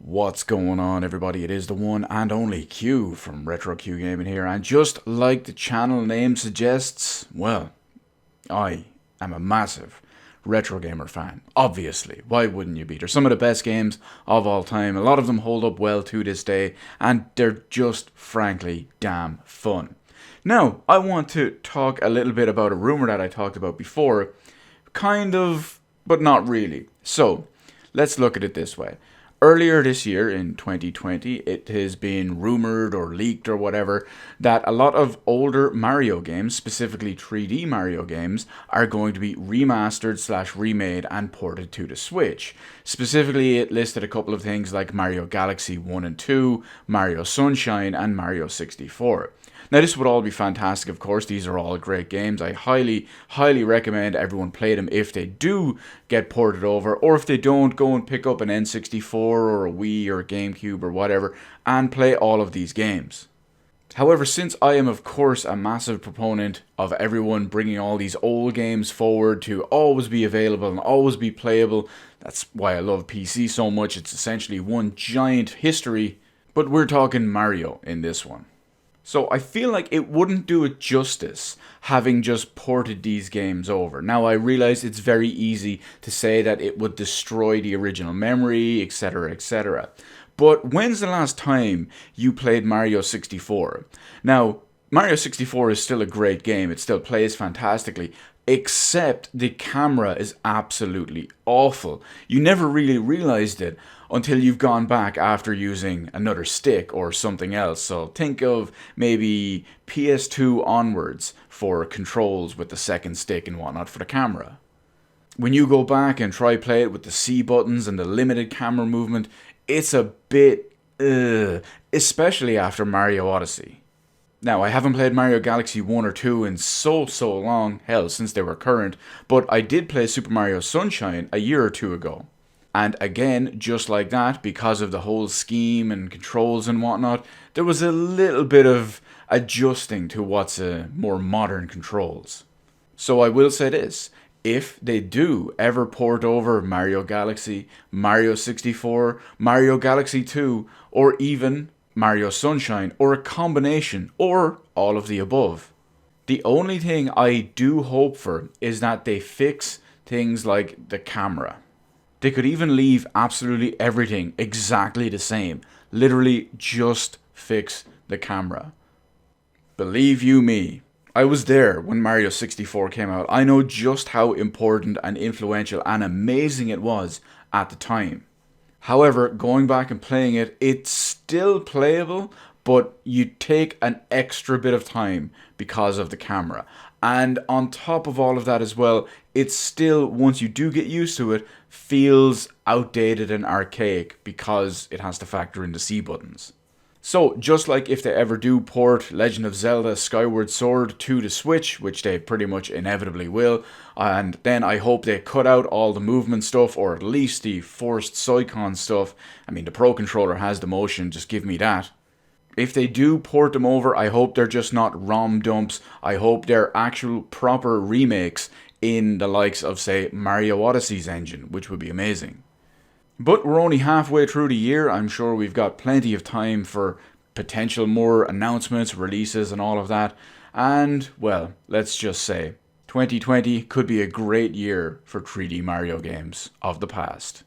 What's going on, everybody? It is the one and only Q from Retro Q Gaming here, and just like the channel name suggests, well, I am a massive retro gamer fan. Obviously, why wouldn't you be? They're some of the best games of all time. A lot of them hold up well to this day, and they're just frankly damn fun. Now, I want to talk a little bit about a rumor that I talked about before, kind of, but not really. So, let's look at it this way. Earlier this year, in 2020, it has been rumored or leaked or whatever that a lot of older Mario games, specifically 3D Mario games, are going to be remastered/remade and ported to the Switch. Specifically, it listed a couple of things like Mario Galaxy 1 and 2, Mario Sunshine, and Mario 64. Now, this would all be fantastic, of course. These are all great games. I highly recommend everyone play them if they do get ported over, or if they don't, go and pick up an N64 or a Wii or a GameCube or whatever and play all of these games. However, since I am, of course, a massive proponent of everyone bringing all these old games forward to always be available and always be playable, that's why I love PC so much. It's essentially one giant history, but we're talking Mario in this one. So I feel like it wouldn't do it justice having just ported these games over. Now, I realize it's very easy to say that it would destroy the original memory, etc, etc. But when's the last time you played Mario 64? Now, Mario 64 is still a great game. It still plays fantastically, except the camera is absolutely awful. You never really realized it until you've gone back after using another stick or something else. So think of maybe PS2 onwards for controls with the second stick and whatnot for the camera. When you go back and try play it with the C buttons and the limited camera movement, it's a bit especially after Mario Odyssey. Now, I haven't played Mario Galaxy 1 or 2 in so long, hell, since they were current, but I did play Super Mario Sunshine a year or two ago. And again, just like that, because of the whole scheme and controls and whatnot, there was a little bit of adjusting to what's more modern controls. So I will say this, if they do ever port over Mario Galaxy, Mario 64, Mario Galaxy 2, or even Mario Sunshine, or a combination, or all of the above, the only thing I do hope for is that they fix things like the camera. They could even leave absolutely everything exactly the same. Literally just fix the camera. Believe you me, I was there when Mario 64 came out. I know just how important and influential and amazing it was at the time. However, going back and playing it, it's still playable, but you take an extra bit of time because of the camera. And on top of all of that as well, it's still, once you do get used to it, feels outdated and archaic because it has to factor in the C buttons. So, just like if they ever do port Legend of Zelda Skyward Sword to the Switch, which they pretty much inevitably will, and then I hope they cut out all the movement stuff, or at least the forced Joy-Con stuff. I mean, the Pro Controller has the motion, just give me that. If they do port them over, I hope they're just not ROM dumps. I hope they're actual proper remakes in the likes of, say, Mario Odyssey's engine, which would be amazing. But we're only halfway through the year. I'm sure we've got plenty of time for potential more announcements, releases, and all of that. And, well, let's just say, 2020 could be a great year for 3D Mario games of the past.